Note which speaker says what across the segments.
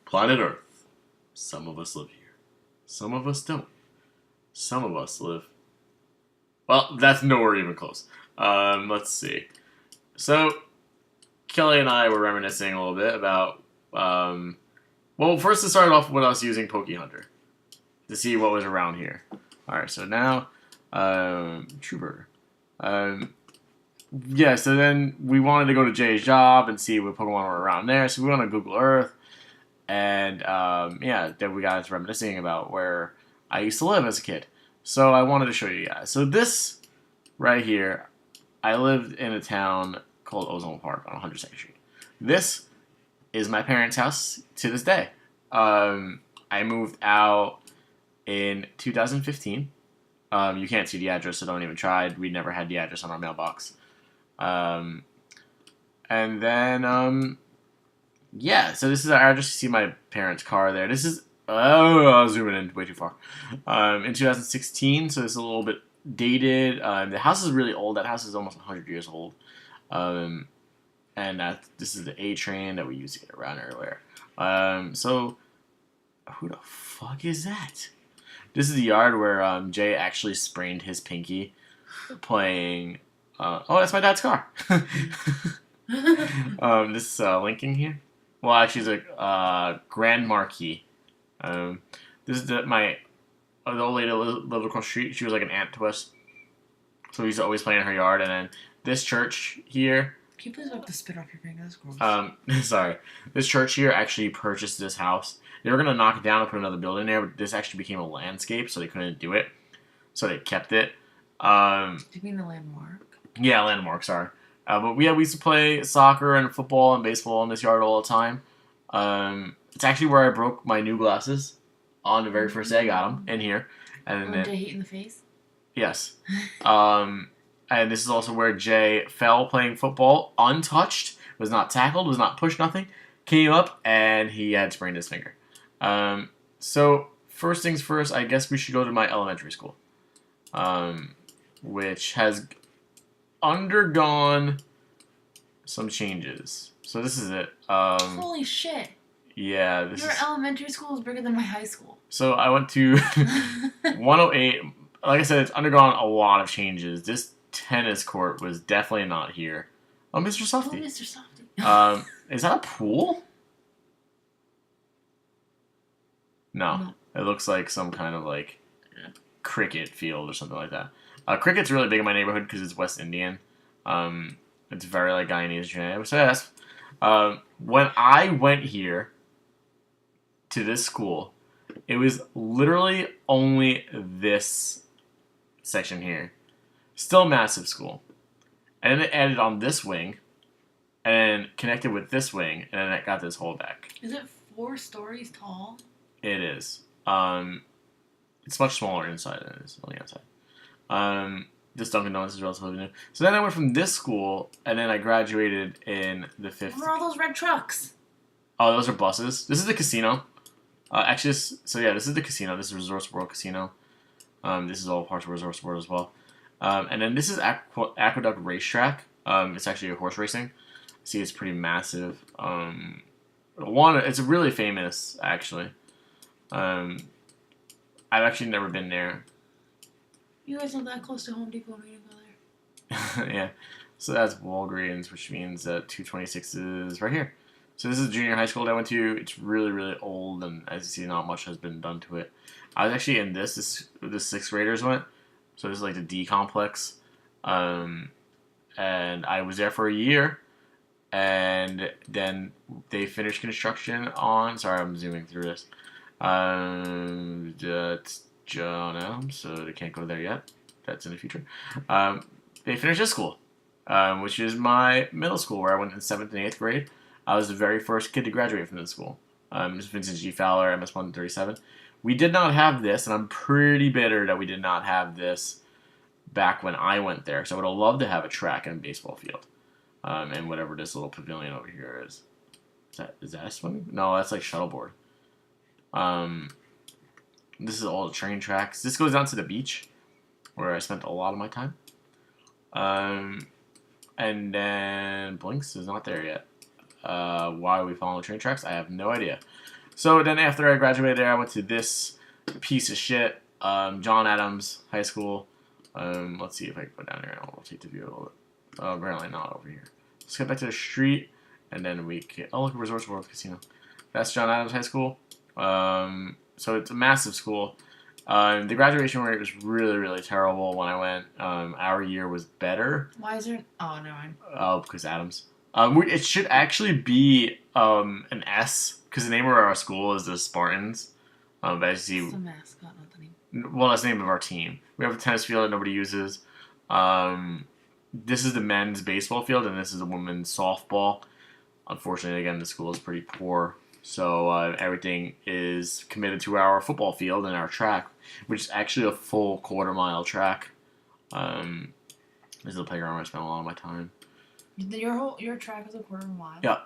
Speaker 1: Planet Earth. Some of us live here. Some of us don't. Some of us live. Well, that's nowhere even close. Let's see. So, Kelly and I were reminiscing a little bit about. Well, first to start off with us using Poke Hunter to see what was around here. Alright, so now. Trooper. Yeah, so then we wanted to go to Jay's job and see what Pokemon were around there. So we went on Google Earth. And, yeah, then we got to reminiscing about where I used to live as a kid. So I wanted to show you guys. So this right here, I lived in a town called Ozone Park on 102nd Street. This is my parents' house to this day. I moved out in 2015. You can't see the address, so don't even try. We never had the address on our mailbox. And then, yeah, so this is our address. You see my parents' car there. This is, I was zooming in way too far. In 2016, so it's a little bit dated. The house is really old. That house is almost 100 years old. And this is the A train that we used to get around everywhere. So, who the fuck is that? This is the yard where Jay actually sprained his pinky playing. Oh, that's my dad's car. This is Lincoln here. Well, actually, it's a Grand Marquis. This is the old lady that lived across the street. She was like an aunt to us. So we used to always play in her yard. And then this church here.
Speaker 2: Can you please wipe the spit off your finger? That's gross.
Speaker 1: Sorry. This church here actually purchased this house. They were going to knock it down and put another building there, but this actually became a landscape, so they couldn't do it. So they kept it.
Speaker 2: Do you mean the landmark?
Speaker 1: Yeah, landmark, sorry. But we used to play soccer and football and baseball in this yard all the time. It's actually where I broke my new glasses on the very first day I got them, in here. And
Speaker 2: then Jay hit in the face?
Speaker 1: Yes. And this is also where Jay fell playing football, untouched, was not tackled, was not pushed, nothing. Came up, and he had sprained his finger. So, first things first, I guess we should go to my elementary school. Which has undergone some changes. So this is it.
Speaker 2: Holy shit.
Speaker 1: Yeah.
Speaker 2: Your elementary school is bigger than my high school.
Speaker 1: So I went to 108. Like I said, it's undergone a lot of changes. This tennis court was definitely not here. Oh, Mr. Softy.
Speaker 2: Oh, Mr. Softy.
Speaker 1: Is that a pool? No. It looks like some kind of like cricket field or something like that. Cricket's really big in my neighborhood because it's West Indian. It's very like Guyanese. So yes, when I went here to this school, it was literally only this section here. Still massive school. And then it added on this wing, and then connected with this wing, and then it got this whole deck.
Speaker 2: Is it 4 stories tall?
Speaker 1: It is. It's much smaller inside than it is on the outside. This Dunkin' Donuts is relatively new. So then I went from this school, and then I graduated in the 5th.
Speaker 2: What are all those red trucks?
Speaker 1: Oh, those are buses. This is the casino. Actually, so yeah, this is the casino. This is Resorts World Casino. This is all parts of Resorts World as well. And then this is Aqueduct Racetrack. It's actually a horse racing. See, it's pretty massive. It's really famous, actually. I've actually never been there.
Speaker 2: You guys are that close to Home Depot and we didn't go there.
Speaker 1: Yeah. So that's Walgreens, which means that 226 is right here. So this is junior high school that I went to. It's really, really old, and as you see, not much has been done to it. I was actually in this the 6th graders went. So this is like the D complex. And I was there for a year. And then they finished construction on... Sorry, I'm zooming through this. That's John Elm, so they can't go there yet. That's in the future. They finished this school, which is my middle school, where I went in 7th and 8th grade. I was the very first kid to graduate from this school. Ms. Vincent G. Fowler, MS 137. We did not have this, and I'm pretty bitter that we did not have this back when I went there. So I would have loved to have a track and a baseball field. And whatever this little pavilion over here is. Is that a swimming? No, that's like shuttleboard. This is all the train tracks. This goes down to the beach, where I spent a lot of my time. And then Blinks is not there yet. Why are we following the train tracks? I have no idea. So then after I graduated there, I went to this piece of shit, John Adams High School. Let's see if I can go down here and I'll rotate the view a little bit. Apparently not over here. Let's get back to the street, and then we can... Oh, look, Resorts World Casino. That's John Adams High School. So it's a massive school. The graduation rate was really, really terrible when I went. Our year was better.
Speaker 2: Why is there... Oh, never mind.
Speaker 1: Oh, because Adams. It should actually be an S, because the name of our school is the Spartans. But as you see...
Speaker 2: It's the mascot, not the name.
Speaker 1: Well, that's the name of our team. We have a tennis field that nobody uses. This is the men's baseball field, and this is the women's softball. Unfortunately, again, the school is pretty poor. So everything is committed to our football field and our track, which is actually a full quarter-mile track. This is the playground where I spent a lot of my time.
Speaker 2: Your track is a quarter of a mile?
Speaker 1: Yeah.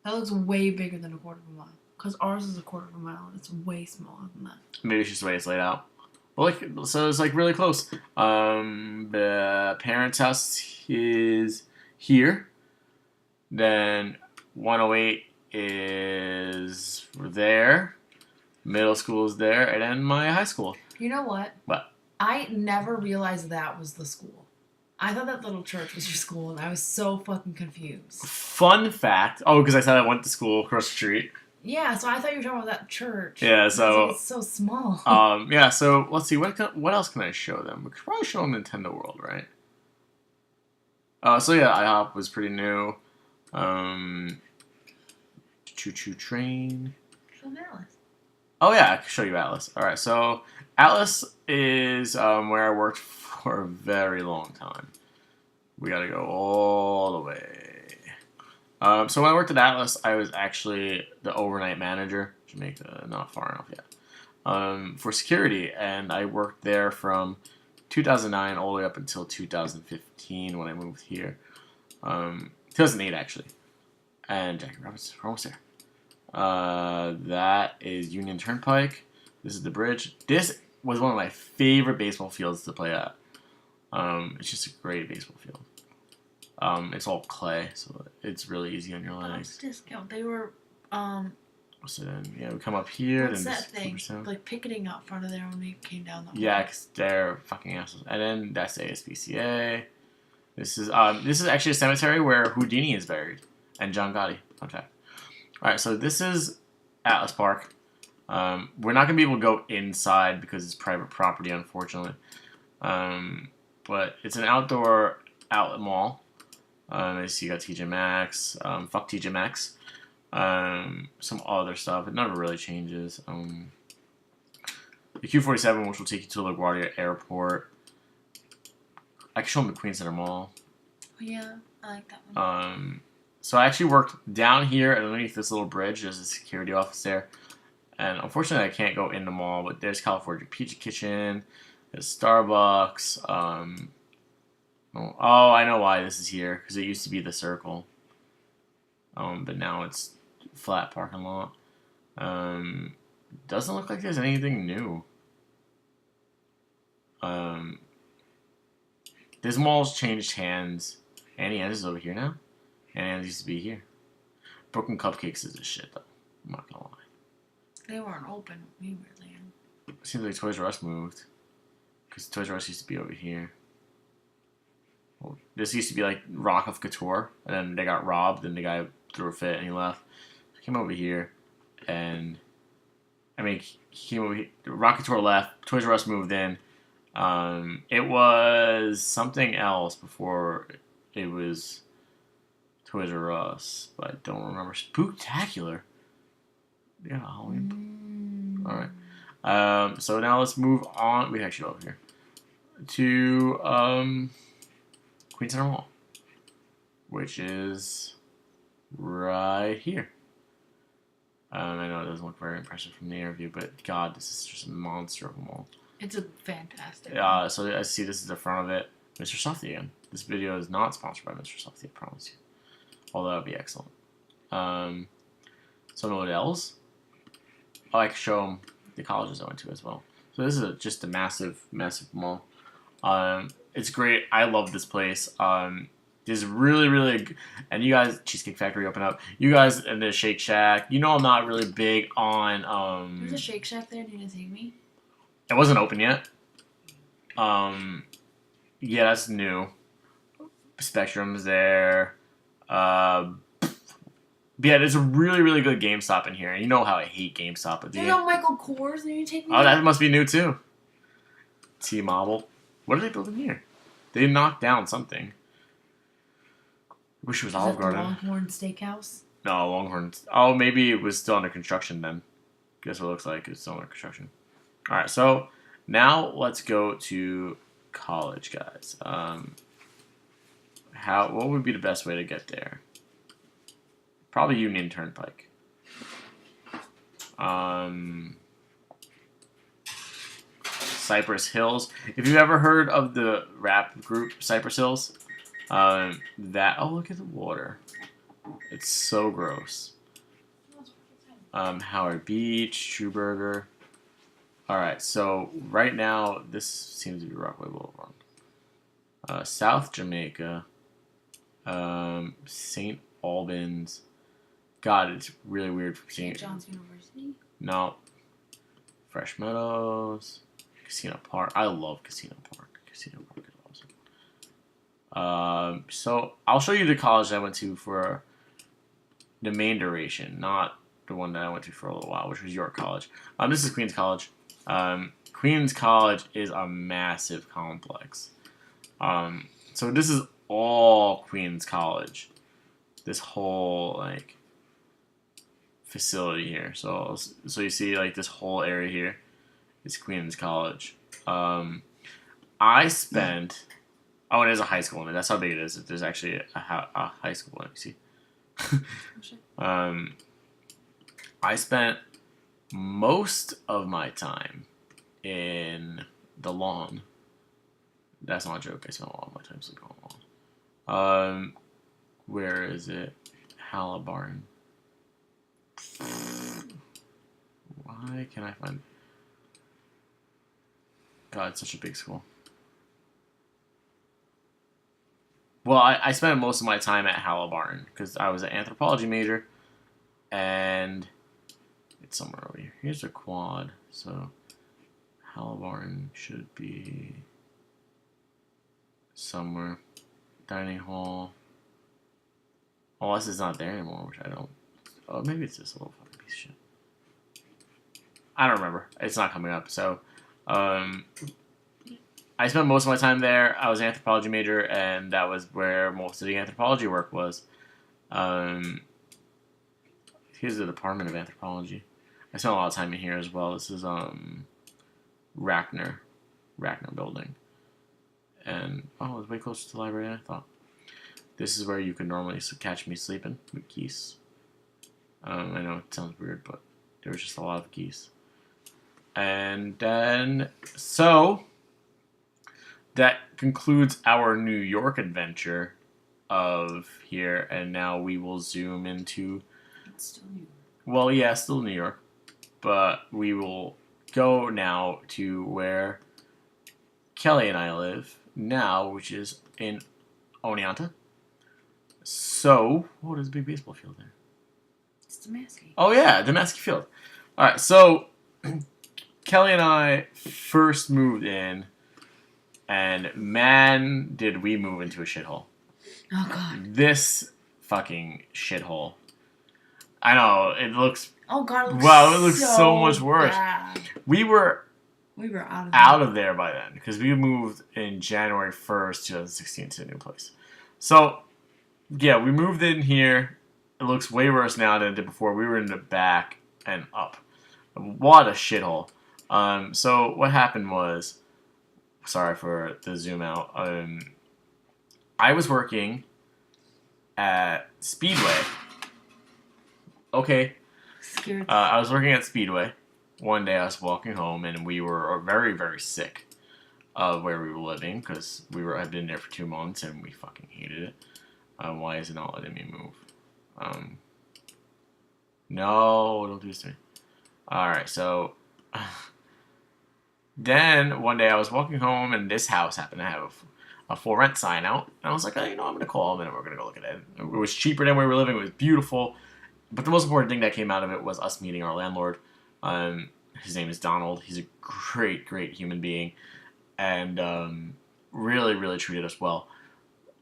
Speaker 2: That looks way bigger than a quarter of a mile. Because ours is a quarter of a mile, and it's way smaller than that.
Speaker 1: Maybe it's just the way it's laid out. Well, so it's like really close. The parents' house is here. Then 108 is there. Middle school is there, and then my high school.
Speaker 2: You know what?
Speaker 1: What?
Speaker 2: I never realized that was the school. I thought that little church was your school, and I was so fucking confused.
Speaker 1: Fun fact. Oh, because I said I went to school across the street.
Speaker 2: Yeah, so I thought you were talking about that church.
Speaker 1: Yeah, so...
Speaker 2: It's so small.
Speaker 1: Yeah, so let's see. What else can I show them? We could probably show them Nintendo World, right? So yeah, IHOP was pretty new. Choo Choo Train.
Speaker 2: Show Alice.
Speaker 1: Oh yeah, I can show you Atlas. All right, so Atlas is where I worked for a very long time. We got to go all the way. So when I worked at Atlas, I was actually the overnight manager. Jamaica, not far enough yet. For security, and I worked there from 2009 all the way up until 2015 when I moved here. 2008 actually. And Jackie Robinson, we're almost there. That is Union Turnpike. This is the bridge. This was one of my favorite baseball fields to play at. It's just a great baseball field. It's all clay, so it's really easy on your legs.
Speaker 2: Discount. They were,
Speaker 1: So then, yeah, we come up here.
Speaker 2: What's
Speaker 1: then
Speaker 2: that thing?
Speaker 1: 2%.
Speaker 2: Like picketing out front of there when we came down the hall.
Speaker 1: Yeah, because they're fucking assholes. And then that's ASPCA. This is actually a cemetery where Houdini is buried. And John Gotti. Fun fact. Alright, so this is Atlas Park. We're not going to be able to go inside because it's private property, unfortunately. But it's an outdoor outlet mall. As you got TJ Maxx. Fuck TJ Maxx. Some other stuff. It never really changes. The Q47, which will take you to LaGuardia Airport. I can show them the Queen Center Mall.
Speaker 2: Oh, yeah, I like that one.
Speaker 1: So I actually worked down here and underneath this little bridge. There's a security office there. And unfortunately, I can't go in the mall, but there's California Pizza Kitchen. There's Starbucks. Oh, I know why this is here. Because it used to be the Circle. But now it's flat parking lot. Doesn't look like there's anything new. This mall's changed hands. Annie Ann's is over here now. Annie Ann's used to be here. Brooklyn Cupcakes is a shit, though. I'm not gonna lie.
Speaker 2: They weren't open when we were there.
Speaker 1: Seems like Toys R Us moved. Because Toys R Us used to be over here. Well, this used to be like Rock of Couture. And then they got robbed, and the guy threw a fit, and he left. So he came over here. And, I mean, he came over here. Rock Couture left. Toys R Us moved in. It was something else before it was Toys R Us, but I don't remember. Spooktacular. Yeah, Halloween. Alright. So now let's move on. We actually go over here. To Queen Center Mall. Which is right here. I know it doesn't look very impressive from the air view, but God, this is just a monster of a mall.
Speaker 2: It's a fantastic
Speaker 1: So I see this is the front of it. Mr. Softy again. This video is not sponsored by Mr. Softy, I promise you. Although that would be excellent. Some hotels. Oh, I can show them the colleges I went to as well. So this is just a massive, massive mall. It's great. I love this place. This is really, really, and you guys, Cheesecake Factory open up. You guys in the Shake Shack. You know I'm not really big on.
Speaker 2: There's a Shake Shack there. Do you want to take me?
Speaker 1: It wasn't open yet. Yeah, that's new. Spectrum's there. But yeah, there's a really, really good GameStop in here. And you know how I hate GameStop. But
Speaker 2: There's no Michael Kors. Do you take me?
Speaker 1: Oh, that must be new too. T-Mobile. What are they building here? They knocked down something. Wish it was Olive
Speaker 2: the
Speaker 1: Garden.
Speaker 2: Longhorn Steakhouse?
Speaker 1: No, Longhorn. Oh, maybe it was still under construction then. Guess what it looks like. It's still under construction. Alright, so now let's go to college, guys. What would be the best way to get there? Probably Union Turnpike. Cypress Hills. If you've ever heard of the rap group Cypress Hills, oh, look at the water. It's so gross. Howard Beach, True Burger. Alright, so right now, this seems to be Rockaway Boulevard. South Jamaica. St. Albans. God, it's really weird for seeing
Speaker 2: St. John's University?
Speaker 1: No. Fresh Meadows. Casino Park. I love Casino Park. Casino Park is awesome. So I'll show you the college I went to for the main duration, not the one that I went to for a little while, which was York College. This is Queens College. Queens College is a massive complex. So this is all Queens College. This whole facility here. So you see this whole area here is Queens College. I spent. Oh, it is a high school in it. That's how big it is. There's actually a high school in it. You see. I spent most of my time in the lawn. That's not a joke. I spent a lot of my time sleeping on the lawn. Where is it? Halliburton. Why can't I find? God, it's such a big school. Well, I spent most of my time at Halliburton because I was an anthropology major, and it's somewhere over here. Here's a quad, so Halliburton should be somewhere. Dining hall. Unless it's not there anymore, which I don't. Oh, maybe it's this little fucking piece of shit. I don't remember. It's not coming up. So, I spent most of my time there. I was an anthropology major, and that was where most of the anthropology work was. Here's the Department of Anthropology. I spent a lot of time in here as well. This is Rackner building. And, oh, it's way closer to the library than I thought. This is where you could normally catch me sleeping with geese. I know it sounds weird, but there was just a lot of geese. And then, so, that concludes our New York adventure of here. And now we will zoom into...
Speaker 2: It's still New York.
Speaker 1: Well, yeah, still New York. But we will go now to where Kelly and I live now, which is in Oneonta. So, oh, there's a big baseball field there.
Speaker 2: It's Damascus.
Speaker 1: Oh, yeah, Damascus Field. All right, so Kelly and I first moved in, and man, did we move into a shithole.
Speaker 2: Oh, God.
Speaker 1: This fucking shithole. I know, it looks...
Speaker 2: Oh, God,
Speaker 1: it looks so much worse.
Speaker 2: Bad.
Speaker 1: We were
Speaker 2: out
Speaker 1: of there by then, because we moved in January 1st, 2016 to a new place. So, yeah, we moved in here. It looks way worse now than it did before. We were in the back and up. What a shithole. So what happened was, sorry for the zoom out. I was working at Speedway. Okay.
Speaker 2: Scared.
Speaker 1: I was working at Speedway. One day I was walking home and we were very, very sick of where we were living because I've been there for 2 months and we fucking hated it. Why is it not letting me move? No, don't do this to me. Alright, so then one day I was walking home and this house happened to have a for rent sign out. And I was like, oh, I'm going to call them and we're going to go look at it. It was cheaper than where we were living. It was beautiful. But the most important thing that came out of it was us meeting our landlord. His name is Donald. He's a great, great human being. And really, really treated us well.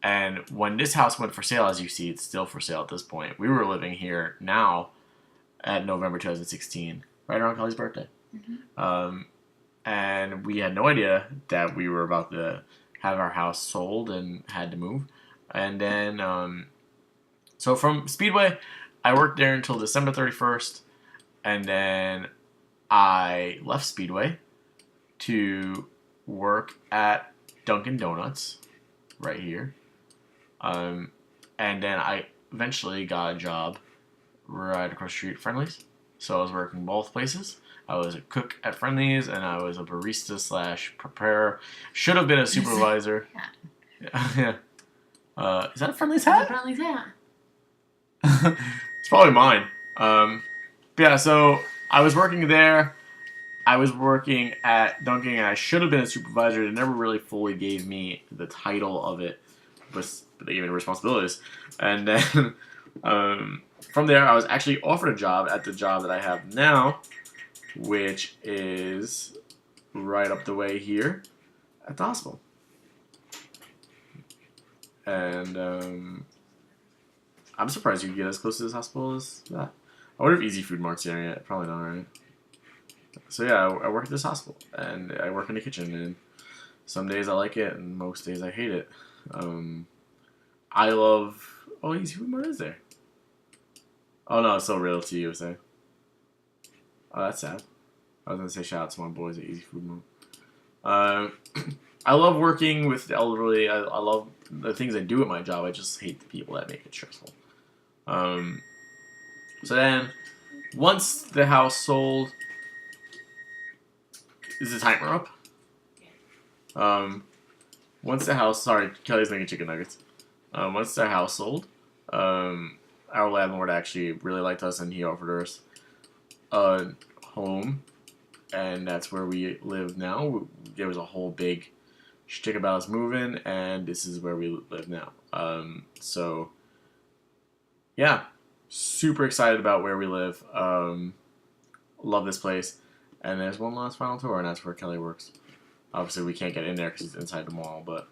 Speaker 1: And when this house went for sale, as you see, it's still for sale at this point. We were living here now at November 2016, right around Kelly's birthday. Mm-hmm. And we had no idea that we were about to have our house sold and had to move. And then, so from Speedway, I worked there until December 31st. And then I left Speedway to work at Dunkin' Donuts right here. And then I eventually got a job right across the street at Friendly's. So I was working both places. I was a cook at Friendly's and I was a barista / preparer. Should have been a supervisor. Yeah. Is that a Friendly's hat?
Speaker 2: A Friendly's hat.
Speaker 1: It's probably mine. Yeah, so I was working there. I was working at Dunkin' and I should have been a supervisor. They never really fully gave me the title of it, but they gave me the responsibilities. And then from there, I was actually offered a job at the job that I have now, which is right up the way here at the hospital. And I'm surprised you could get as close to this hospital as that. I wonder if Easy Food Mart's there yet. Probably not, right? So yeah, I work at this hospital, and I work in the kitchen, and some days I like it, and most days I hate it. I love... Oh, Easy Food Mart is there. Oh no, it's still Realty USA. Oh, that's sad. I was going to say shout out to my boys at Easy Food Mart. I love working with the elderly. I love the things I do at my job. I just hate the people that make it stressful. So then, once the house sold... Is the timer up? Once the house... Sorry, Kelly's making chicken nuggets. Once the house sold, our landlord actually really liked us and he offered us a home. And that's where we live now. There was a whole big shtick about us moving, and this is where we live now. So, yeah. Super excited about where we live. Love this place. And there's one last final tour, and that's where Kelly works. Obviously, we can't get in there because it's inside the mall, but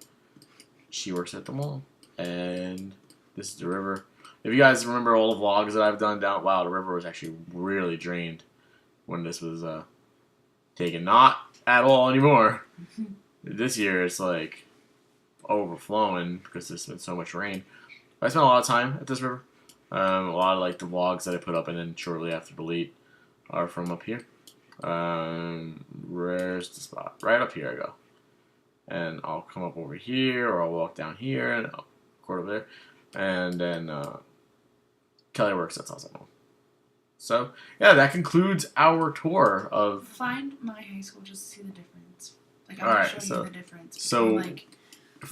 Speaker 1: she works at the mall. And this is the river. If you guys remember all the vlogs that I've done down... Wow, the river was actually really drained when this was taken. Not at all anymore. This year, it's like overflowing because there's been so much rain. I spent a lot of time at this river. A lot of like the vlogs that I put up and then shortly after delete are from up here. Where's the spot? Right up here I go. And I'll come up over here, or I'll walk down here, and I'll record over there. And then Kelly works at South. So, yeah, that concludes our tour of...
Speaker 2: Find my high school just to see the difference. Like,
Speaker 1: All
Speaker 2: I'll
Speaker 1: right,
Speaker 2: show you the difference.
Speaker 1: So,
Speaker 2: like,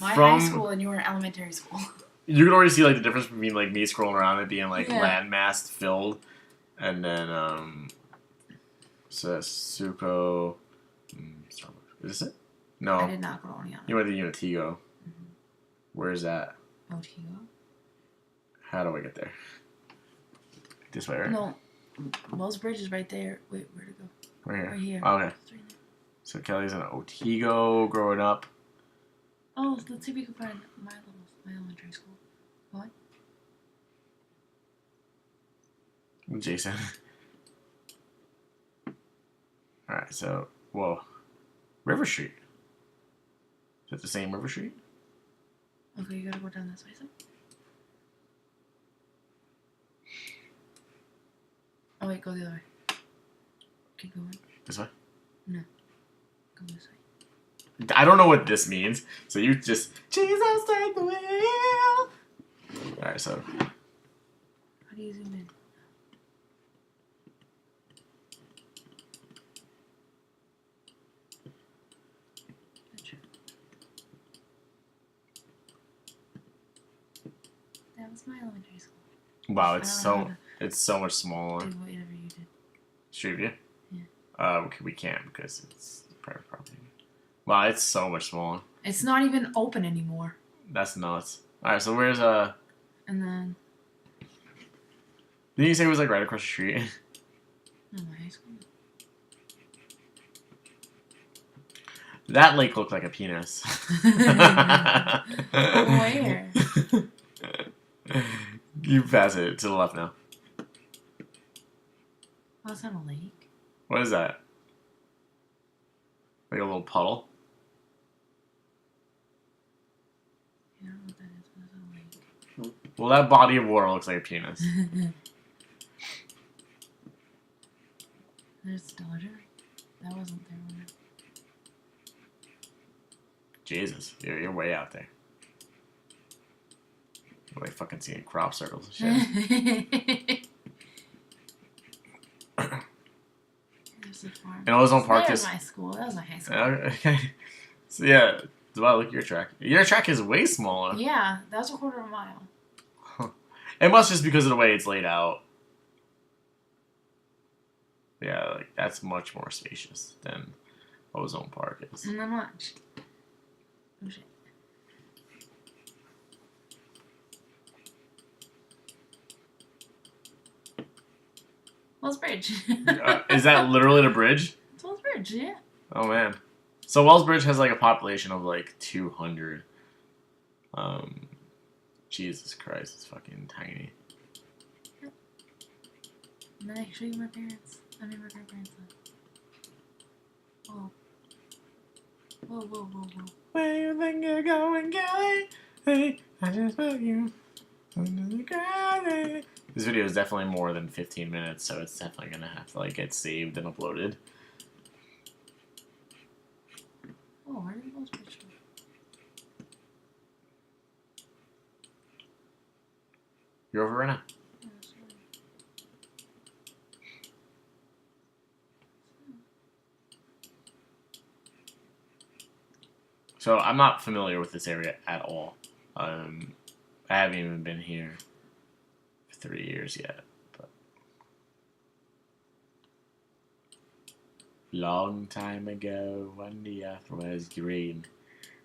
Speaker 2: my high school and your elementary school.
Speaker 1: You can already see, like, the difference between, like, me scrolling around and being, like, landmass filled. And then, says Suco... Starbucks. Is this it? No.
Speaker 2: I did not go on the other.
Speaker 1: You went to Unitigo. Mm-hmm. Where's that?
Speaker 2: Otigo?
Speaker 1: How do I get there? This way, right?
Speaker 2: No. Wells Bridge is right there. Wait, where'd it go?
Speaker 1: Right here.
Speaker 2: Right here.
Speaker 1: Oh, okay.
Speaker 2: Right there.
Speaker 1: So Kelly's in Otigo growing up.
Speaker 2: Oh, let's see if we can find my elementary school. What?
Speaker 1: Jason. Alright, so, whoa. River Street. Is it the same River Street?
Speaker 2: Okay, you gotta go down this way, so. Oh, wait, go the other way. Keep going.
Speaker 1: This way?
Speaker 2: No. Go this way.
Speaker 1: I don't know what this means, so you just... Jesus, take the wheel! Alright, so...
Speaker 2: How do you zoom in? That was my elementary school.
Speaker 1: Wow, it's so much smaller.
Speaker 2: Do whatever you did.
Speaker 1: Street View?
Speaker 2: Yeah.
Speaker 1: Okay, we can't because it's private property. Wow, it's so much smaller.
Speaker 2: It's not even open anymore.
Speaker 1: That's nuts. All right, so where's
Speaker 2: And then,
Speaker 1: Didn't you say it was like right across the street?
Speaker 2: oh, my high school.
Speaker 1: That lake looked like a penis.
Speaker 2: Where?
Speaker 1: You pass it to the left now.
Speaker 2: Oh, it's not a lake.
Speaker 1: What is that? Like a little puddle?
Speaker 2: I don't know what that is, but it's not a lake.
Speaker 1: Well, that body of water looks like a penis.
Speaker 2: There's the Dodger. That wasn't there when
Speaker 1: Jesus, you're way out there. You're like fucking seeing crop circles and shit.
Speaker 2: There's the farm.
Speaker 1: And Ozone Park
Speaker 2: That
Speaker 1: is.
Speaker 2: was my school. That was my high school.
Speaker 1: Okay. So yeah, wow, look at your track. Your track is way smaller.
Speaker 2: Yeah, that's a quarter of a mile.
Speaker 1: It must just because of the way it's laid out. Yeah, like that's much more spacious than Ozone Park is.
Speaker 2: Not much. Oh shit. Wells Bridge.
Speaker 1: Is that literally the bridge?
Speaker 2: It's Wells Bridge, yeah.
Speaker 1: Oh man. So Wells Bridge has like a population of like 200. Jesus Christ, it's fucking tiny.
Speaker 2: And then I can show you my parents. I mean, my grandparents. Whoa. Whoa, whoa, whoa, whoa.
Speaker 1: Where you think you're going, Kelly? Hey, I just put you under the ground. This video is definitely more than 15 minutes, so it's definitely gonna have to like get saved and uploaded.
Speaker 2: Oh, where did Wells Bridge go?
Speaker 1: You're over right now.
Speaker 2: Oh, sorry.
Speaker 1: So I'm not familiar with this area at all. I haven't even been here for 3 years yet. But long time ago, when the earth was green,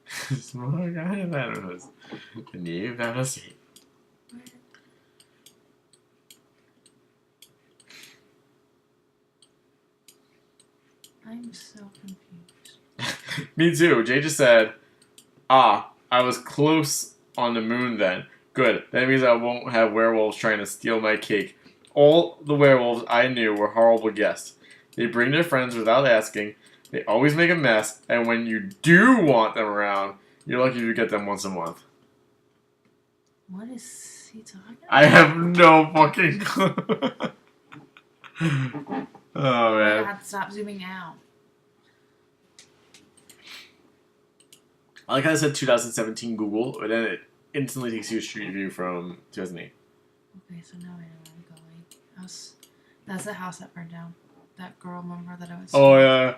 Speaker 1: smoke out of animals, and you've never seen.
Speaker 2: Where? I'm so confused.
Speaker 1: Me too. Jay just said, "Ah, I was close on the moon then. Good. That means I won't have werewolves trying to steal my cake. All the werewolves I knew were horrible guests. They bring their friends without asking. They always make a mess. And when you do want them around, you're lucky if you get them once a month."
Speaker 2: What is he talking about?
Speaker 1: I have no fucking clue. Oh,
Speaker 2: I
Speaker 1: man.
Speaker 2: have to stop zooming out.
Speaker 1: I like how it said 2017 Google, but then it instantly takes you a street view from 2008.
Speaker 2: Okay, so now I know where I'm going. That's the house that burned down. That girl, remember that I was.
Speaker 1: Oh, yeah.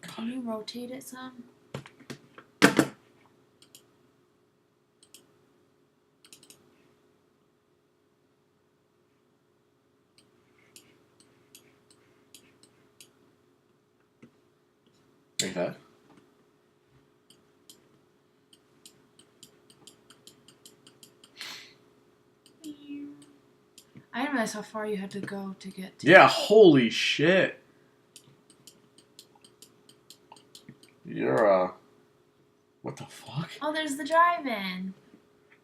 Speaker 2: Can you rotate it some?
Speaker 1: Like that.
Speaker 2: I didn't realize how far you had to go to get to.
Speaker 1: Yeah, holy shit. You're, what the fuck?
Speaker 2: Oh, there's the drive-in.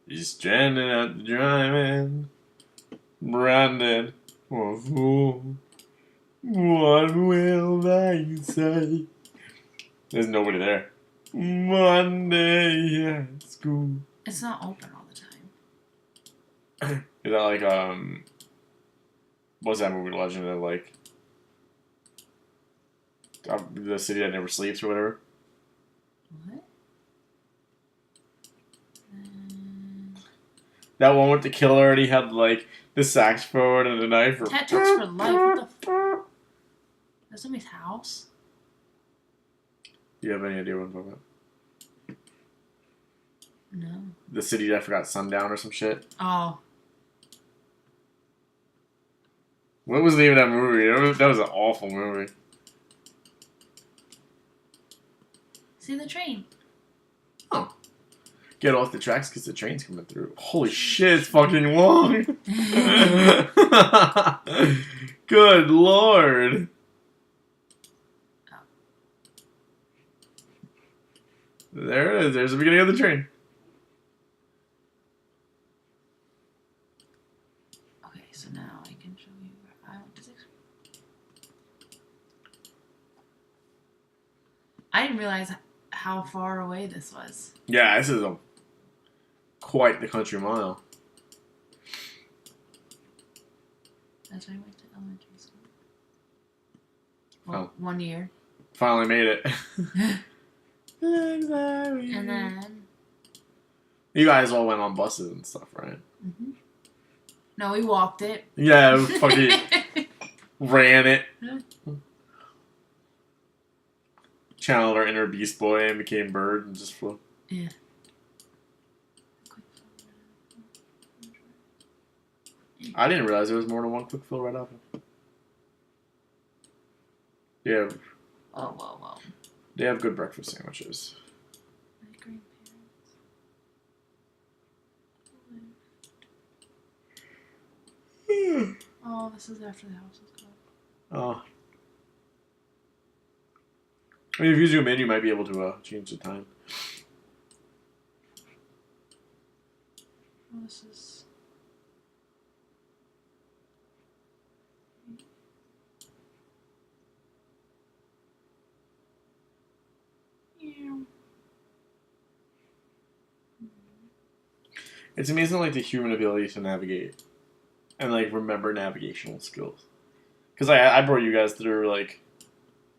Speaker 1: He's stranded at the drive-in, branded for a fool. What will they say? There's nobody there. Monday at school.
Speaker 2: It's not open all the time.
Speaker 1: Is that like, what's that movie, Legend of, like, the city that never sleeps or whatever?
Speaker 2: What?
Speaker 1: That one with the killer already had, like, the saxophone and the knife. Or...
Speaker 2: Tattoos for life. What the f? That's somebody's house?
Speaker 1: Do you have any idea what I'm talking about?
Speaker 2: No.
Speaker 1: The city that forgot sundown or some shit?
Speaker 2: Oh.
Speaker 1: What was the name of that movie? That was an awful movie.
Speaker 2: See the train.
Speaker 1: Oh. Get off the tracks because the train's coming through. Holy shit, it's fucking long. Good lord. There it is. There's the beginning of the train.
Speaker 2: Okay, so now I can show you where I went to 6th grade. I didn't realize how far away this was.
Speaker 1: Yeah, this is quite the country mile.
Speaker 2: That's where I went to elementary school. Well, 1 year.
Speaker 1: Finally made it.
Speaker 2: And then...
Speaker 1: You guys all went on buses and stuff, right?
Speaker 2: Mm-hmm. No, we walked it.
Speaker 1: Yeah, we fucking ran it. Channeled our inner beast boy and became bird and just flew.
Speaker 2: Yeah.
Speaker 1: I didn't realize there was more than one quick fill right after. Yeah.
Speaker 2: Whoa.
Speaker 1: They have good breakfast sandwiches.
Speaker 2: My grandparents. Oh, this is after the house is gone.
Speaker 1: Oh. I mean, if you zoom in, you might be able to change the time.
Speaker 2: Oh, this is...
Speaker 1: It's amazing, like, the human ability to navigate and, like, remember navigational skills. Because I brought you guys through, like,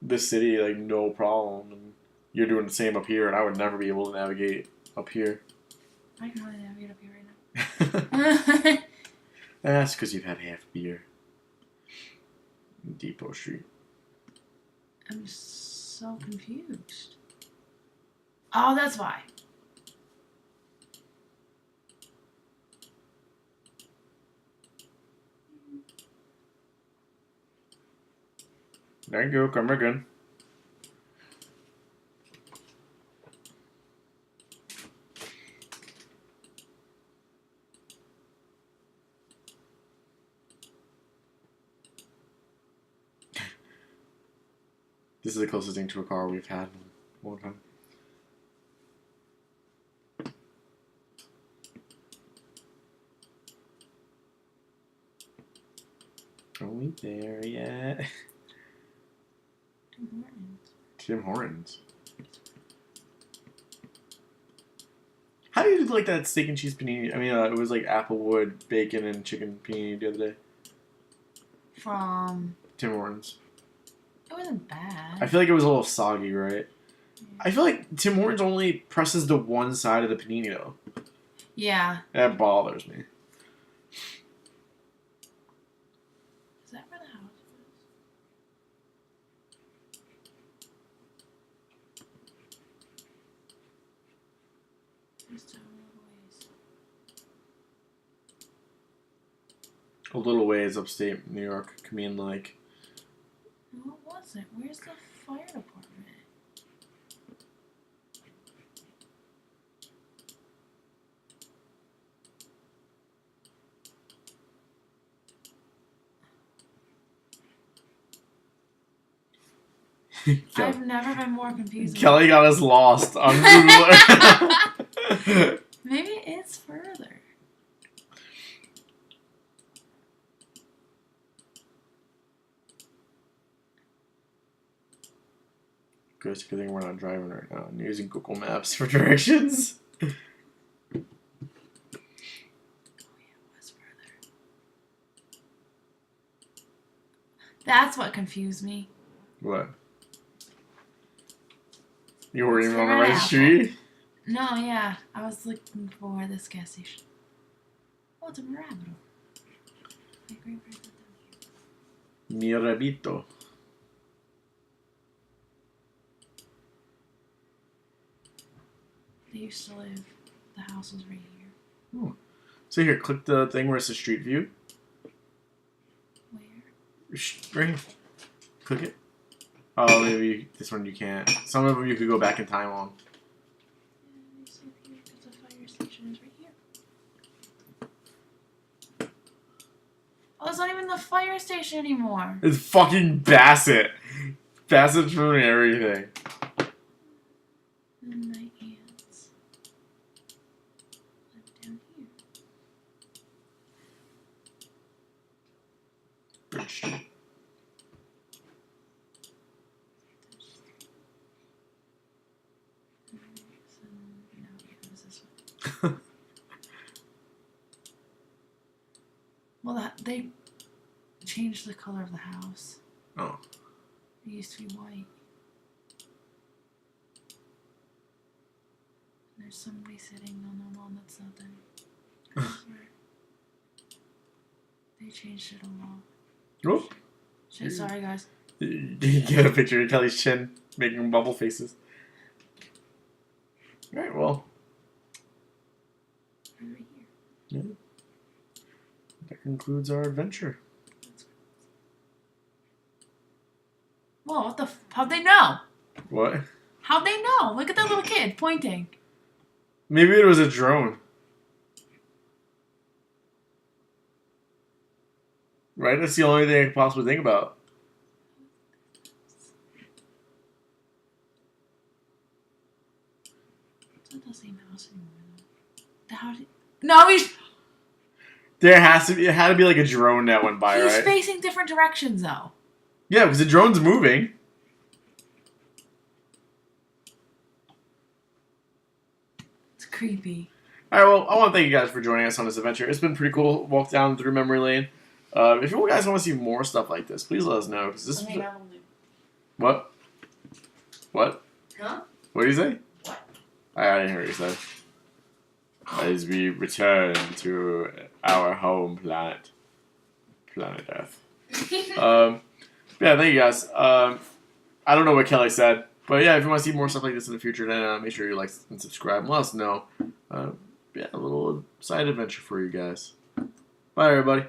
Speaker 1: this city, like, no problem. And you're doing the same up here, and I would never be able to navigate up here.
Speaker 2: I can hardly navigate up here right now.
Speaker 1: That's because you've had half a beer. Depot Street.
Speaker 2: I'm just so confused. Oh, that's why.
Speaker 1: There you go, come again. This is the closest thing to a car we've had in a long time. Are we there yet?
Speaker 2: Tim Hortons.
Speaker 1: Tim Hortons. How do you like that steak and cheese panini? I mean, it was like applewood, bacon, and chicken panini the other day.
Speaker 2: From...
Speaker 1: Tim Hortons.
Speaker 2: It wasn't bad.
Speaker 1: I feel like it was a little soggy, right?
Speaker 2: Yeah.
Speaker 1: I feel like Tim Hortons only presses the one side of the panini, though.
Speaker 2: Yeah.
Speaker 1: That bothers me.
Speaker 2: Is that where the house was? Just a little ways.
Speaker 1: A little ways upstate New York. Can mean like...
Speaker 2: What was it? Where's the fire department? I've never been more confused.
Speaker 1: Kelly got us lost on Google Earth.
Speaker 2: Maybe it's further.
Speaker 1: Good thing we're not driving right now and using Google Maps for directions.
Speaker 2: Oh yeah, it was further. That's what confused me.
Speaker 1: What? You weren't even on the
Speaker 2: Red
Speaker 1: right
Speaker 2: apple.
Speaker 1: street?
Speaker 2: No, yeah. I was looking for this gas station. Oh, it's a Mirabito. My grandparents lived down here.
Speaker 1: Mirabito.
Speaker 2: They used to live. The house was right here.
Speaker 1: Oh. So here, click the thing where it says Street View.
Speaker 2: Where?
Speaker 1: Right here. Click it. Oh, maybe this one you can't. Some of them you could go back in time on.
Speaker 2: Yeah, see if here, because the fire station is right here. Oh, it's not even the fire station anymore.
Speaker 1: It's fucking Bassett. Bassett's ruining everything.
Speaker 2: And my aunts live down here.
Speaker 1: Bridge Street.
Speaker 2: So, no, it was this one. Well, they changed the color of the house.
Speaker 1: Oh.
Speaker 2: It used to be white. There's somebody sitting on the lawn that's not there. I swear. They changed it a lot.
Speaker 1: Oh.
Speaker 2: Shit, sorry guys.
Speaker 1: You get a picture of Kelly's chin making bubble faces. Alright, well.
Speaker 2: Right here.
Speaker 1: Yeah. That concludes our adventure.
Speaker 2: Whoa, what the how'd they know?
Speaker 1: What?
Speaker 2: How'd they know? Look at that little kid pointing.
Speaker 1: Maybe it was a drone. Right? That's the only thing I could possibly think about.
Speaker 2: It's not the same house anymore though. How did No, he's
Speaker 1: There has to be. It had to be like a drone that went by,
Speaker 2: he's
Speaker 1: right?
Speaker 2: facing different directions though.
Speaker 1: Yeah, because the drone's moving.
Speaker 2: It's creepy.
Speaker 1: All right, well, I want to thank you guys for joining us on this adventure. It's been pretty cool. Walk down through memory lane. If you guys want to see more stuff like this, please let us know. Cause this what? What?
Speaker 2: Huh?
Speaker 1: What did you say?
Speaker 2: What?
Speaker 1: I didn't hear what you said. As we return to our home planet, planet Earth. Yeah, thank you guys. I don't know what Kelly said, but yeah, if you want to see more stuff like this in the future, then make sure you like and subscribe and let us know. Yeah, a little side adventure for you guys. Bye, everybody.